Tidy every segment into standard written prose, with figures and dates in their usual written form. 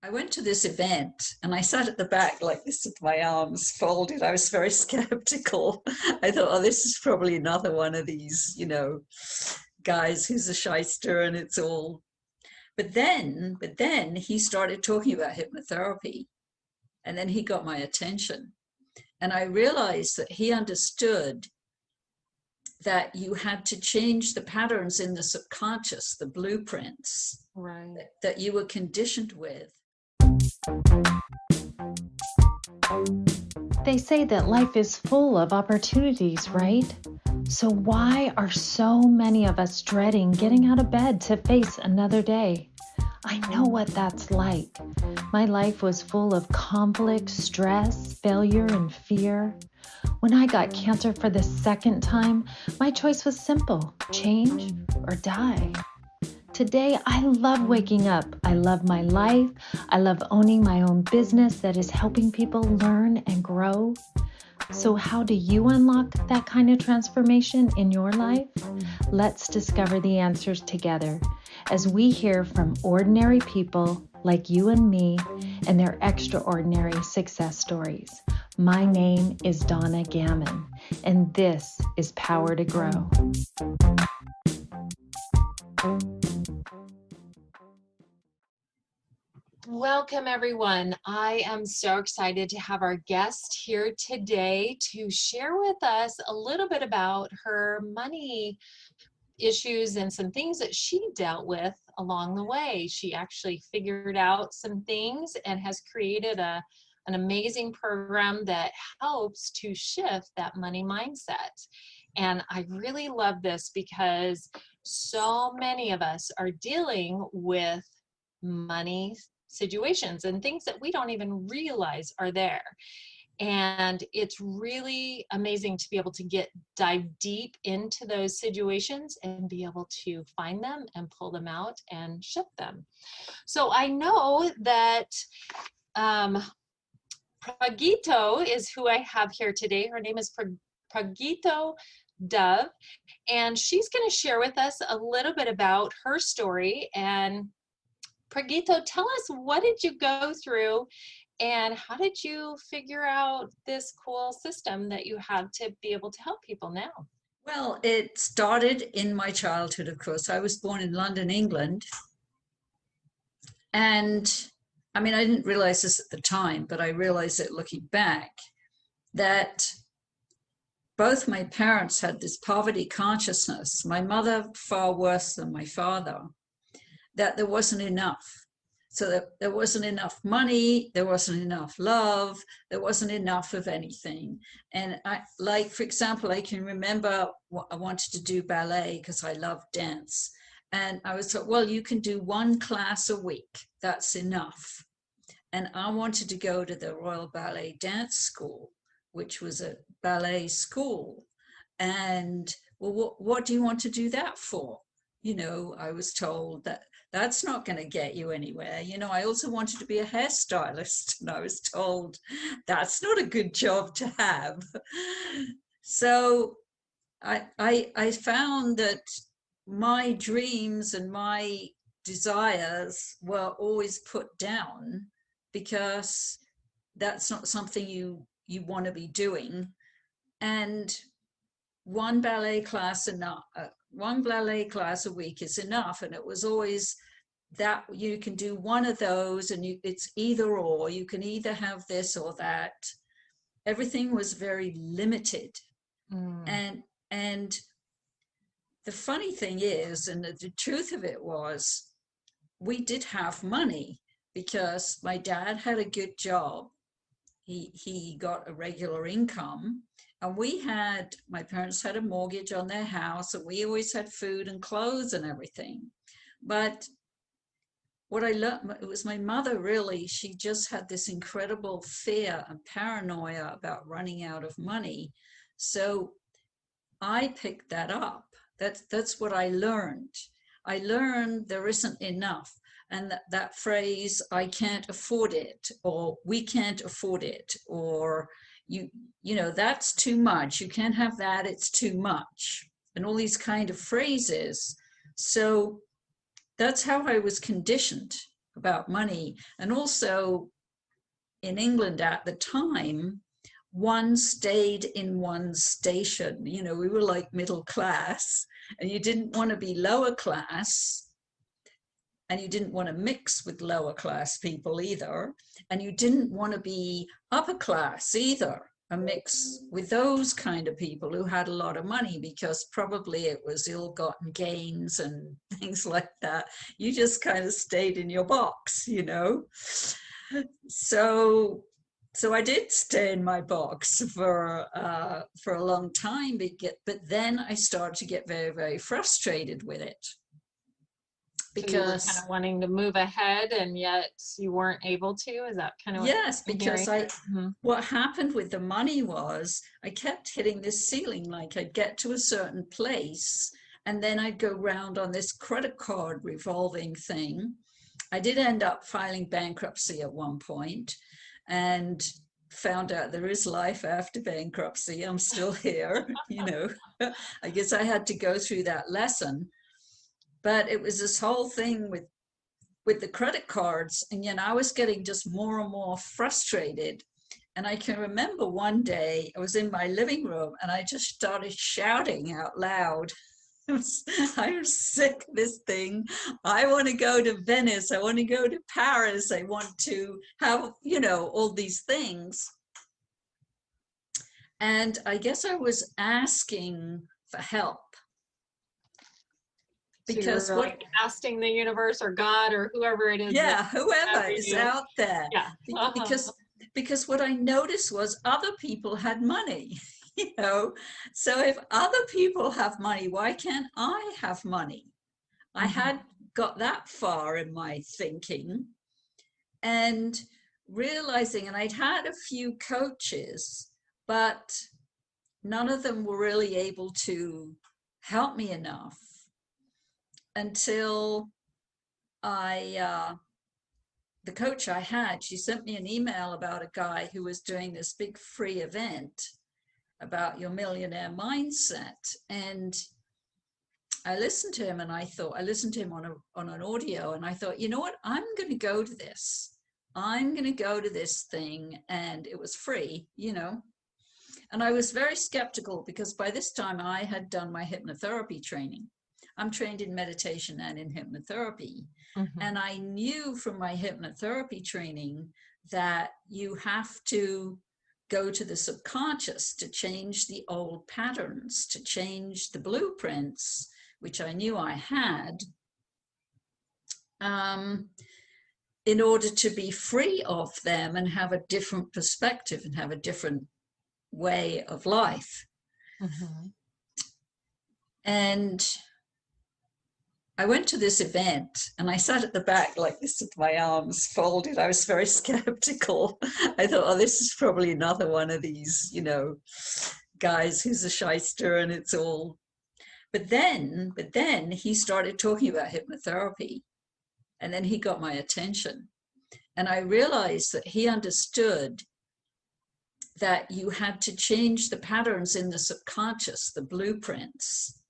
I went to this event and I sat at the back like this with my arms folded. I was very skeptical. I thought, oh, this is probably another one of these, guys who's a shyster and it's all. But then he started talking about hypnotherapy and then he got my attention. And I realized that he understood that you had to change the patterns in the subconscious, the blueprints Right. that you were conditioned with. They say that life is full of opportunities, right? So why are so many of us dreading getting out of bed to face another day? I know what that's like. My life was full of conflict, stress, failure, and fear. When I got cancer for the second time, my choice was simple: change or die. Today, I love waking up. I love my life. I love owning my own business that is helping people learn and grow. So how do you unlock that kind of transformation in your life? Let's discover the answers together as we hear from ordinary people like you and me and their extraordinary success stories. My name is Donna Gammon, and this is Power to Grow. Welcome, everyone. I am so excited to have our guest here today to share with us a little bit about her money issues and some things that she dealt with along the way. She actually figured out some things and has created an amazing program that helps to shift that money mindset. And I really love this because so many of us are dealing with money situations and things that we don't even realize are there. And it's really amazing to be able to dive deep into those situations and be able to find them and pull them out and shift them. So I know that Pragito is who I have here today. Her name is Pragito Dove, and she's going to share with us a little bit about her story. And Pragito, tell us, what did you go through and how did you figure out this cool system that you have to be able to help people now? Well, it started in my childhood, of course. I was born in London, England. And I mean, I didn't realize this at the time, but I realized it looking back, that both my parents had this poverty consciousness. My mother far worse than my father. That there wasn't enough. So that there wasn't enough money, there wasn't enough love, there wasn't enough of anything. And for example, I can remember I wanted to do ballet because I love dance. And I was told, well, you can do one class a week, that's enough. And I wanted to go to the Royal Ballet Dance School, which was a ballet school. And well, what do you want to do that for? I was told that that's not going to get you anywhere. I also wanted to be a hairstylist, and I was told that's not a good job to have. So I found that my dreams and my desires were always put down because that's not something you want to be doing. And one ballet class a week is enough. And it was always that you can do one of those, and it's either or. You can either have this or that. Everything was very limited. And the funny thing is, and the truth of it was, we did have money because my dad had a good job. He got a regular income. And my parents had a mortgage on their house, and we always had food and clothes and everything. But what I learned, it was my mother really, she just had this incredible fear and paranoia about running out of money. So I picked that up. That's what I learned. I learned there isn't enough. And that phrase, I can't afford it, or we can't afford it, or that's too much. You can't have that. It's too much. And all these kind of phrases. So that's how I was conditioned. about money. And also in England at the time, one stayed in one station. You know, we were like middle class, and you didn't want to be lower class, and you didn't want to mix with lower class people either, and you didn't want to be upper class either, a mix with those kind of people who had a lot of money, because probably it was ill-gotten gains and things like that. You just kind of stayed in your box, you know. So I did stay in my box for a long time, but then I started to get very, very frustrated with it. Because so you were kind of wanting to move ahead and yet you weren't able to. Is that kind of what yes, because Mm-hmm. what happened with the money was I kept hitting this ceiling. Like I'd get to a certain place and then I'd go round on this credit card revolving thing. I did end up filing bankruptcy at one point and found out there is life after bankruptcy. I'm still here, you know. I guess I had to go through that lesson. But it was this whole thing with the credit cards, and you know, I was getting just more and more frustrated. And I can remember one day I was in my living room and I just started shouting out loud, I'm sick of this thing. I want to go to Venice. I want to go to Paris. I want to have, you know, all these things. And I guess I was asking for help. Because so like asking the universe or God or whoever it is. Yeah, whoever is out there. Yeah. Because what I noticed was other people had money, you know. So if other people have money, why can't I have money? I had got that far in my thinking, and realizing, and I'd had a few coaches, but none of them were really able to help me enough until the coach I had, she sent me an email about a guy who was doing this big free event about your millionaire mindset. And I listened to him and I thought, I listened to him on an audio and I thought, you know what, I'm going to go to this. I'm going to go to this thing. And it was free, you know. And I was very skeptical because by this time I had done my hypnotherapy training. I'm trained in meditation and in hypnotherapy. And I knew from my hypnotherapy training that you have to go to the subconscious to change the old patterns, to change the blueprints, which I knew I had, in order to be free of them and have a different perspective and have a different way of life. And I went to this event and I sat at the back like this with my arms folded. I was very skeptical. I thought, oh, this is probably another one of these, you know, guys who's a shyster and it's all. But then he started talking about hypnotherapy and then he got my attention. And I realized that he understood that you had to change the patterns in the subconscious, the blueprints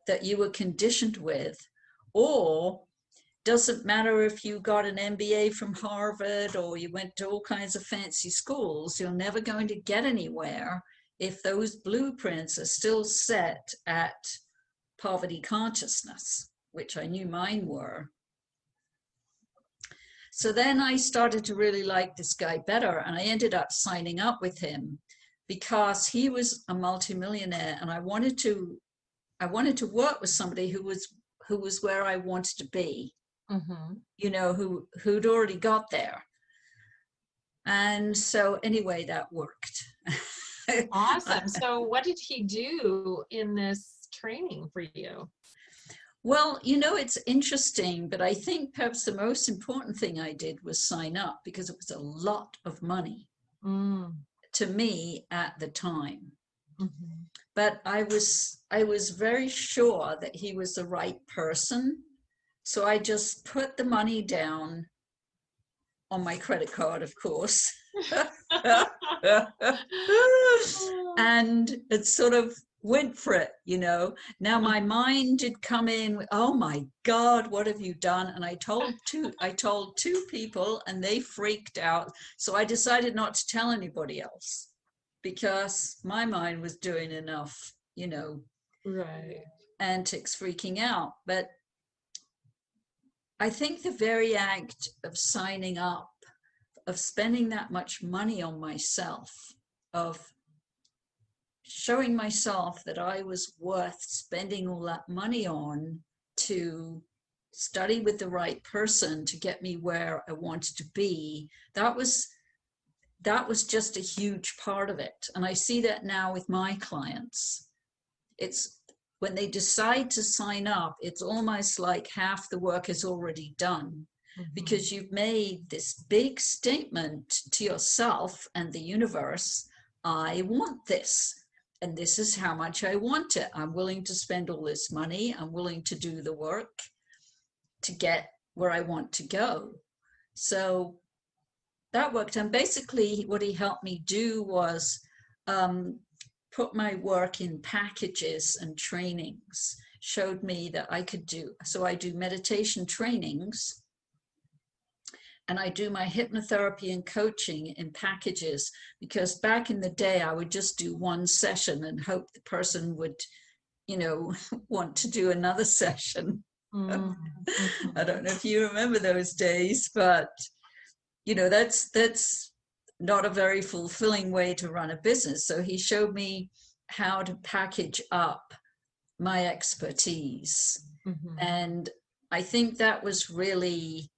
that you were conditioned with. Or doesn't matter if you got an MBA from Harvard or you went to all kinds of fancy schools, you're never going to get anywhere if those blueprints are still set at poverty consciousness, which I knew mine were. So then I started to really like this guy better, and I ended up signing up with him because he was a multimillionaire, and I wanted to work with somebody who was where I wanted to be, you know, who'd already got there. And so anyway, that worked. Awesome. So what did he do in this training for you? Well, you know, it's interesting, but I think perhaps the most important thing I did was sign up because it was a lot of money to me at the time. But I was very sure that he was the right person. So I just put the money down on my credit card, of course. And it sort of went for it, you know. Now my mind did come in, oh my God, what have you done? And I told two people and they freaked out. So I decided not to tell anybody else because my mind was doing enough, you know, Right. antics, freaking out. But I think the very act of signing up, of spending that much money on myself, of showing myself that I was worth spending all that money on to study with the right person to get me where I wanted to be, that was just a huge part of it. And I see that now with my clients. It's when they decide to sign up, it's almost like half the work is already done. Because you've made this big statement to yourself and the universe, I want this, and this is how much I want it. I'm willing to spend all this money. I'm willing to do the work to get where I want to go. So that worked. And basically what he helped me do was put my work in packages and trainings, showed me that I could do. So I do meditation trainings, and I do my hypnotherapy and coaching in packages, because back in the day, I would just do one session and hope the person would, you know, want to do another session. I don't know if you remember those days, but, you know, that's not a very fulfilling way to run a business. So he showed me how to package up my expertise. And I think that was really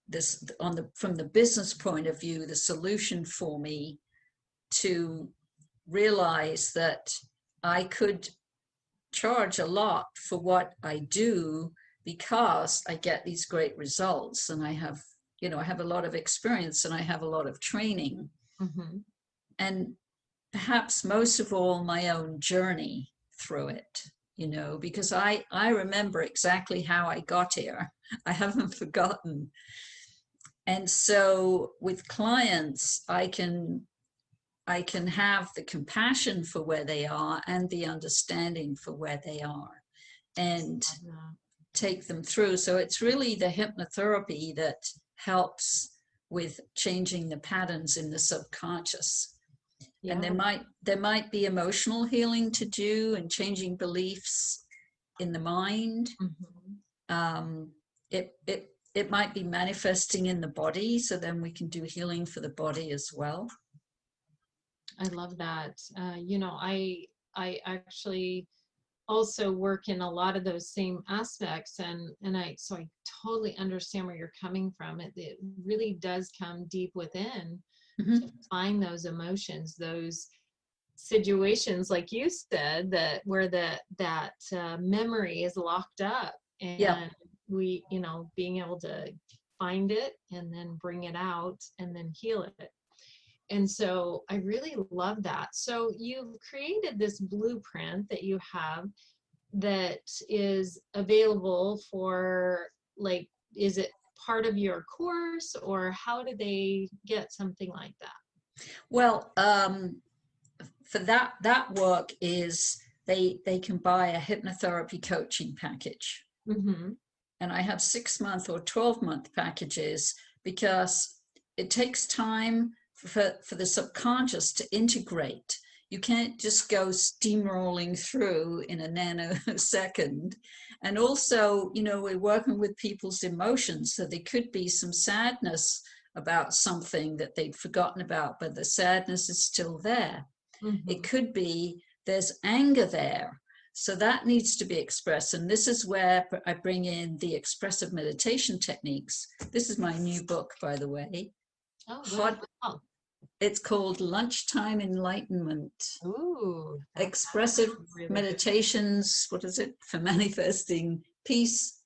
this, from the business point of view, the solution for me to realize that I could charge a lot for what I do because I get these great results, and I have, you know, I have a lot of experience and I have a lot of training, and perhaps most of all my own journey through it, you know, because I remember exactly how I got here. I haven't forgotten. And so with clients, I can have the compassion for where they are and the understanding for where they are, and take them through. So it's really the hypnotherapy that helps with changing the patterns in the subconscious. And there might be emotional healing to do, and changing beliefs in the mind. It might be manifesting in the body, so then we can do healing for the body as well. I love that. You know, I actually also work in a lot of those same aspects, and I totally understand where you're coming from. It really does come deep within to find those emotions, those situations, like you said, that where that memory is locked up, and we, you know, being able to find it and then bring it out and then heal it. And so I really love that. So you've created this blueprint that you have that is available for, like, is it part of your course, or how do they get something like that? Well, for that work is they can buy a hypnotherapy coaching package. And I have 6-month or 12-month packages, because it takes time for the subconscious to integrate. You can't just go steamrolling through in a nanosecond. And also, you know, we're working with people's emotions, so there could be some sadness about something that they'd forgotten about, but the sadness is still there. It could be there's anger there, so that needs to be expressed. And this is where I bring in the expressive meditation techniques. This is my new book, by the way. It's called Lunchtime Enlightenment. Ooh, Expressive really meditations, what is it? For manifesting peace,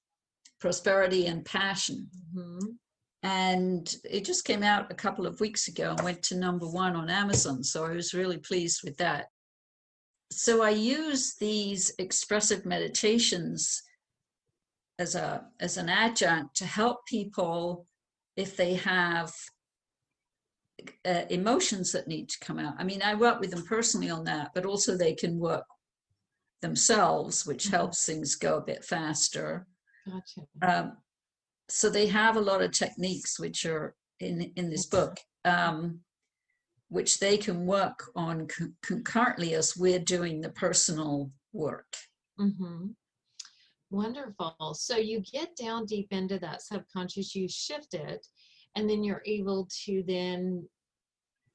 prosperity, and passion. And it just came out a couple of weeks ago and went to #1 on Amazon. So I was really pleased with that. So I use these expressive meditations as an adjunct to help people if they have emotions that need to come out. I mean, I work with them personally on that, but also they can work themselves, which helps things go a bit faster. Gotcha. So they have a lot of techniques which are in this book, which they can work on concurrently as we're doing the personal work. Mm-hmm. Wonderful. So you get down deep into that subconscious, you shift it, and then you're able to then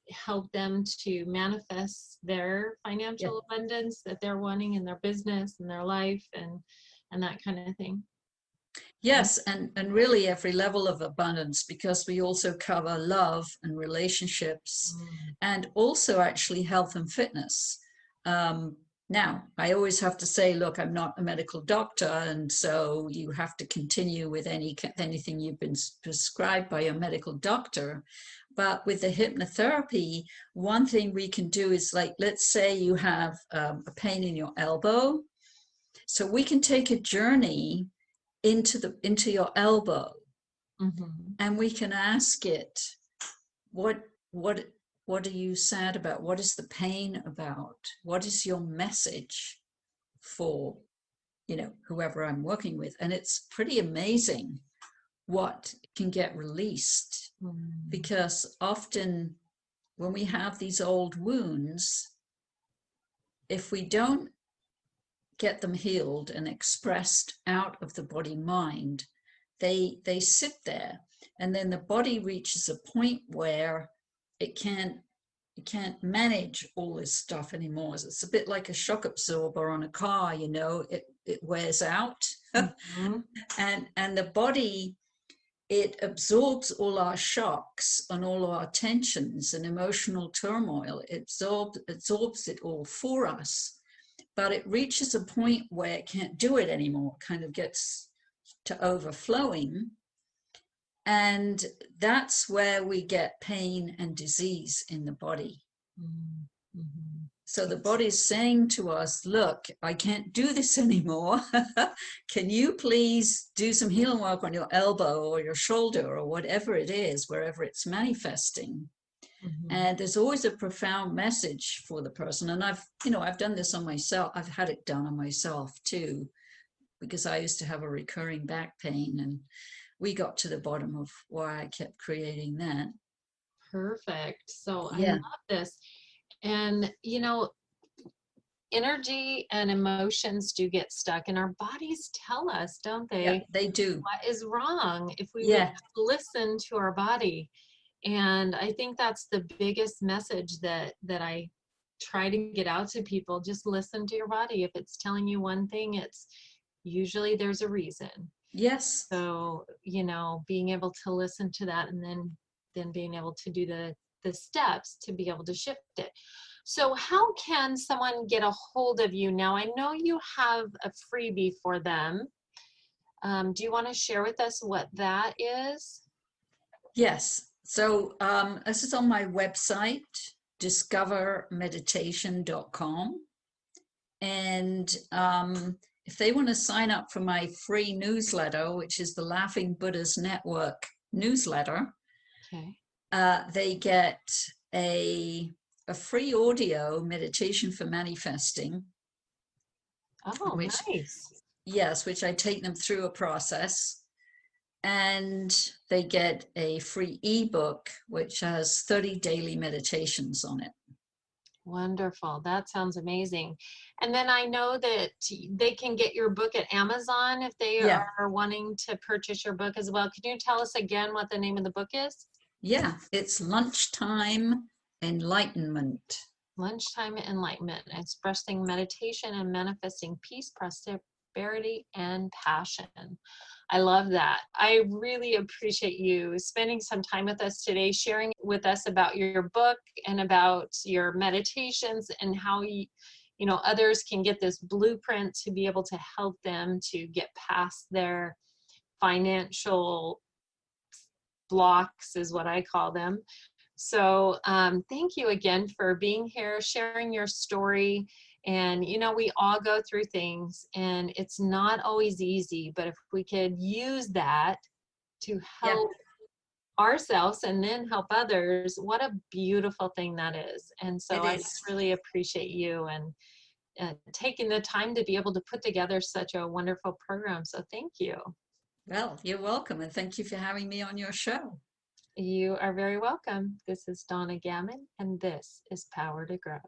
help them to manifest their financial abundance that they're wanting in their business and their life and that kind of thing. Yes, and really every level of abundance, because we also cover love and relationships and also actually health and fitness. Now, I always have to say, look, I'm not a medical doctor, and so you have to continue with anything you've been prescribed by your medical doctor. But with the hypnotherapy, one thing we can do is, like, let's say you have a pain in your elbow. So we can take a journey into your elbow, and we can ask it, what are you sad about? What is the pain about? What is your message for, whoever I'm working with? And it's pretty amazing what can get released, because often when we have these old wounds, if we don't get them healed and expressed out of the body mind, they sit there, and then the body reaches a point where it can't manage all this stuff anymore. It's a bit like a shock absorber on a car, it wears out. And the body, it absorbs all our shocks and all our tensions and emotional turmoil. It absorbs it all for us, but it reaches a point where it can't do it anymore. It kind of gets to overflowing. And that's where we get pain and disease in the body. So the body's saying to us, look, I can't do this anymore. Can you please do some healing work on your elbow or your shoulder or whatever it is, wherever it's manifesting? And there's always a profound message for the person. And I've done this on myself. I've had it done on myself too, because I used to have a recurring back pain, and we got to the bottom of why I kept creating that. Perfect. So I love this. And, energy and emotions do get stuck, and our bodies tell us, don't they? Yeah, they do. What is wrong if we would listen to our body. And I think that's the biggest message that I try to get out to people. Just listen to your body. If it's telling you one thing, it's usually there's a reason. Yes. So, being able to listen to that, and then being able to do the steps to be able to shift it. So how can someone get a hold of you now? I know you have a freebie for them. Do you want to share with us what that is? Yes. So this is on my website, discovermeditation.com. And if they want to sign up for my free newsletter, which is the Laughing Buddhas Network newsletter, they get a free audio meditation for manifesting. Oh, nice. Yes, which I take them through a process. And they get a free ebook, which has 30 daily meditations on it. Wonderful. That sounds amazing. And then I know that they can get your book at Amazon if they are wanting to purchase your book as well. Can you tell us again what the name of the book is? Yeah, it's Lunchtime Enlightenment. Lunchtime Enlightenment, expressing meditation and manifesting peace, prosperity, and passion. I love that. I really appreciate you spending some time with us today, sharing with us about your book and about your meditations and how others can get this blueprint to be able to help them to get past their financial blocks, is what I call them. So thank you again for being here, sharing your story. And, we all go through things, and it's not always easy, but if we could use that to help ourselves and then help others, what a beautiful thing that is. And so It I is. just really appreciate you and taking the time to be able to put together such a wonderful program. So thank you. Well, you're welcome, and thank you for having me on your show. You are very welcome. This is Donna Gammon, and this is Power to Grow.